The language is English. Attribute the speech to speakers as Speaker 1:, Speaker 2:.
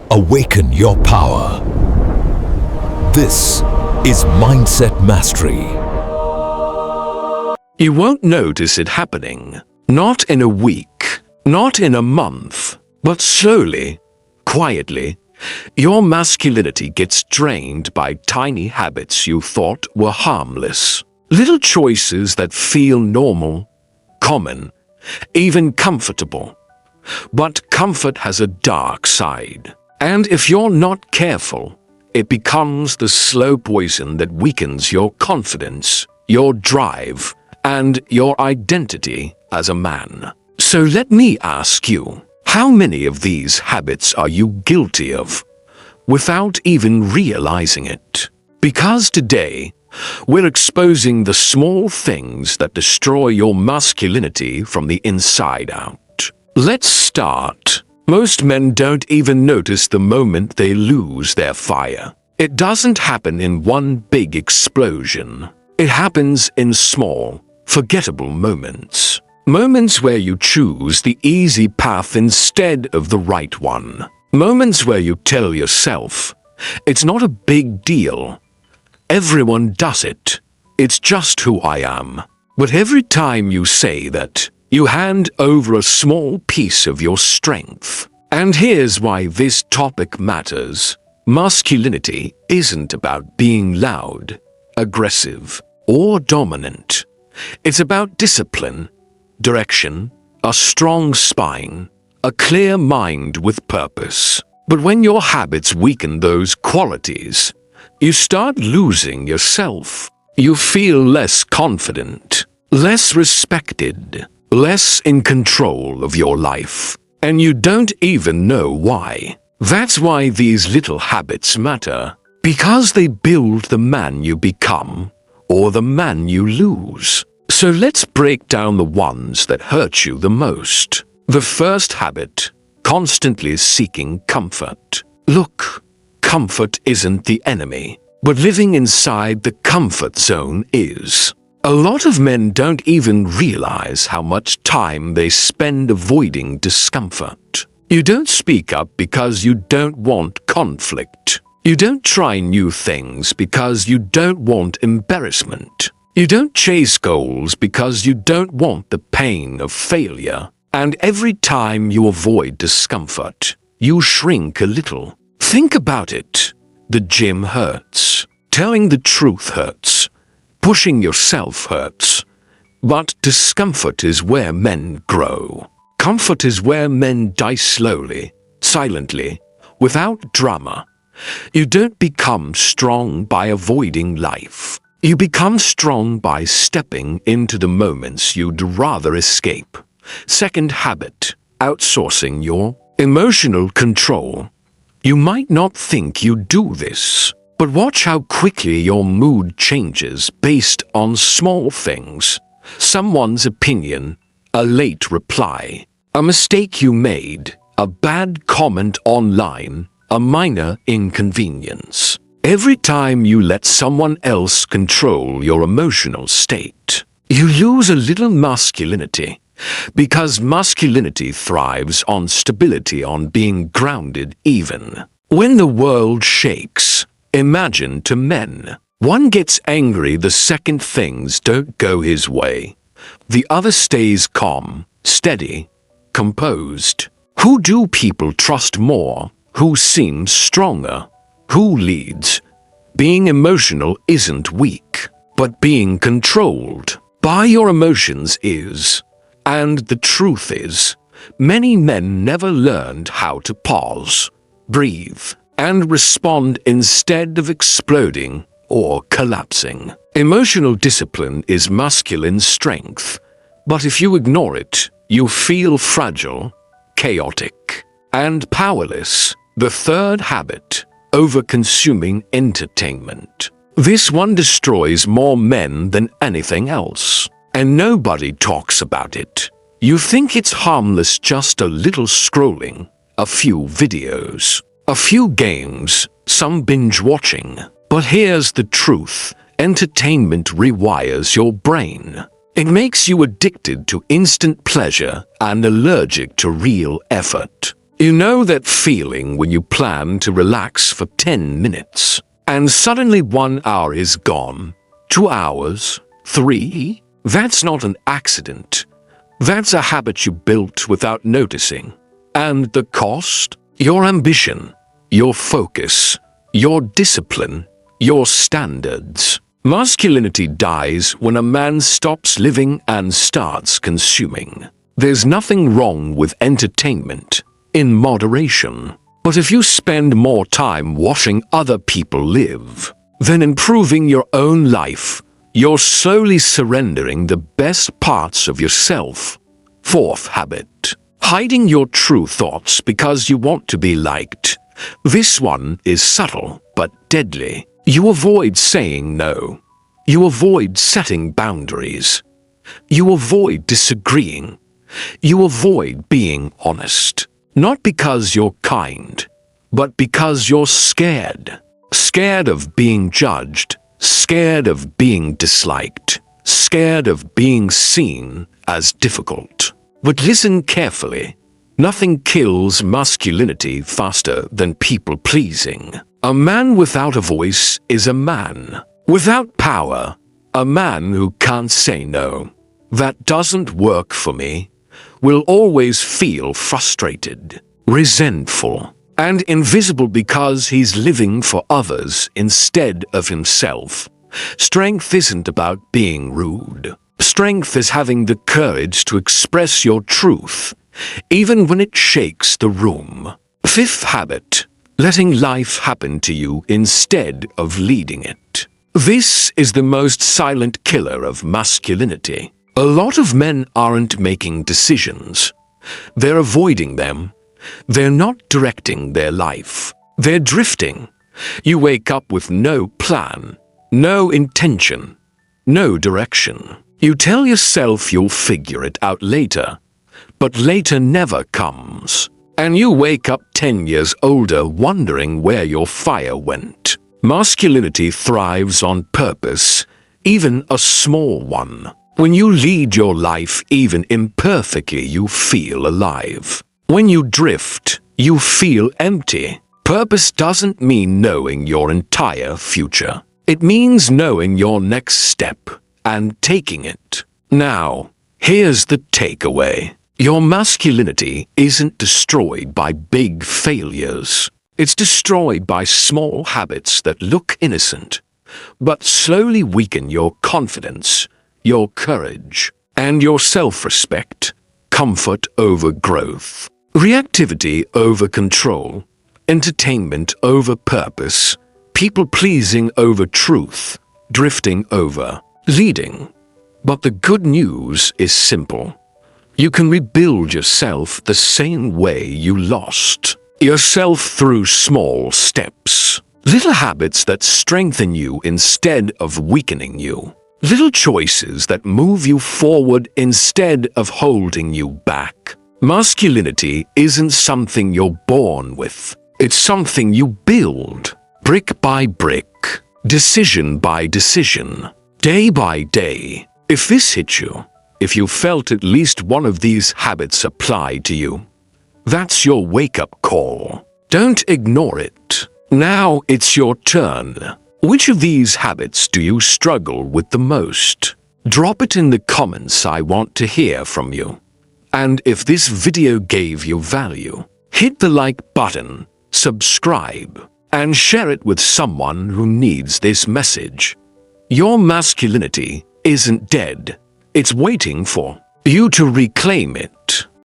Speaker 1: Awaken your power. This is Mindset Mastery.
Speaker 2: You won't notice it happening. Not in a week, not in a month, but slowly, quietly, your masculinity gets drained by tiny habits you thought were harmless. Little choices that feel normal, common, even comfortable. But comfort has a dark side. And if you're not careful, it becomes the slow poison that weakens your confidence, your drive, and your identity as a man. So let me ask you, how many of these habits are you guilty of without even realizing it? Because today, we're exposing the small things that destroy your masculinity from the inside out. Let's start. Most men don't even notice the moment they lose their fire. It doesn't happen in one big explosion. It happens in small, forgettable moments. Moments where you choose the easy path instead of the right one. Moments where you tell yourself, it's not a big deal. Everyone does it. It's just who I am. But every time you say that, you hand over a small piece of your strength. And here's why this topic matters. Masculinity isn't about being loud, aggressive, or dominant. It's about discipline, direction, a strong spine, a clear mind with purpose. But when your habits weaken those qualities, you start losing yourself. You feel less confident, less respected, less in control of your life, and you don't even know why. That's why these little habits matter, because they build the man you become or the man you lose. So let's break down the ones that hurt you the most. The first habit, constantly seeking comfort. Look, comfort isn't the enemy, but living inside the comfort zone is. A lot of men don't even realize how much time they spend avoiding discomfort. You don't speak up because you don't want conflict. You don't try new things because you don't want embarrassment. You don't chase goals because you don't want the pain of failure. And every time you avoid discomfort, you shrink a little. Think about it. The gym hurts. Telling the truth hurts. Pushing yourself hurts. But discomfort is where men grow. Comfort is where men die slowly, silently, without drama. You don't become strong by avoiding life. You become strong by stepping into the moments you'd rather escape. Second habit, outsourcing your emotional control. You might not think you do this, but watch how quickly your mood changes based on small things. Someone's opinion, a late reply, a mistake you made, a bad comment online, a minor inconvenience. Every time you let someone else control your emotional state, you lose a little masculinity. Because masculinity thrives on stability, on being grounded even when the world shakes. Imagine two men. One gets angry the second things don't go his way. The other stays calm, steady, composed. Who do people trust more? Who seems stronger? Who leads? Being emotional isn't weak, but being controlled by your emotions is. And the truth is, many men never learned how to pause, breathe, and respond instead of exploding or collapsing. Emotional discipline is masculine strength, but if you ignore it, you feel fragile, chaotic, and powerless. The third habit, over-consuming entertainment. This one destroys more men than anything else. And nobody talks about it. You think it's harmless, just a little scrolling, a few videos, a few games, some binge watching. But here's the truth. Entertainment rewires your brain. It makes you addicted to instant pleasure and allergic to real effort. You know that feeling when you plan to relax for 10 minutes and suddenly 1 hour is gone, 2 hours, 3? That's not an accident. That's a habit you built without noticing. And the cost? Your ambition, your focus, your discipline, your standards. Masculinity dies when a man stops living and starts consuming. There's nothing wrong with entertainment, in moderation. But if you spend more time watching other people live than improving your own life, you're slowly surrendering the best parts of yourself. 4th habit. Hiding your true thoughts because you want to be liked. This one is subtle but deadly. You avoid saying no. You avoid setting boundaries. You avoid disagreeing. You avoid being honest. Not because you're kind, but because you're scared. Scared of being judged. Scared of being disliked. Scared of being seen as difficult. But listen carefully. Nothing kills masculinity faster than people-pleasing. A man without a voice is a man. Without power, a man who can't say no. That doesn't work for me. Will always feel frustrated, resentful, and invisible because he's living for others instead of himself. Strength isn't about being rude. Strength is having the courage to express your truth, even when it shakes the room. 5th habit. Letting life happen to you instead of leading it. This is the most silent killer of masculinity. A lot of men aren't making decisions. They're avoiding them. They're not directing their life. They're drifting. You wake up with no plan, no intention, no direction. You tell yourself you'll figure it out later, but later never comes. And you wake up 10 years older wondering where your fire went. Masculinity thrives on purpose, even a small one. When you lead your life even imperfectly, you feel alive. When you drift, you feel empty. Purpose doesn't mean knowing your entire future. It means knowing your next step and taking it. Now, here's the takeaway. Your masculinity isn't destroyed by big failures. It's destroyed by small habits that look innocent, but slowly weaken your confidence, your courage, and your self-respect. Comfort over growth. Reactivity over control. Entertainment over purpose. People-pleasing over truth. Drifting over leading. But the good news is simple. You can rebuild yourself the same way you lost yourself through small steps. Little habits that strengthen you instead of weakening you. Little choices that move you forward instead of holding you back. Masculinity isn't something you're born with. It's something you build, brick by brick, decision by decision, day by day. If this hit you, if you felt at least one of these habits apply to you, that's your wake-up call. Don't ignore it. Now it's your turn. Which of these habits do you struggle with the most? Drop it in the comments. I want to hear from you. And if this video gave you value, hit the like button, subscribe, and share it with someone who needs this message. Your masculinity isn't dead. It's waiting for you to reclaim it.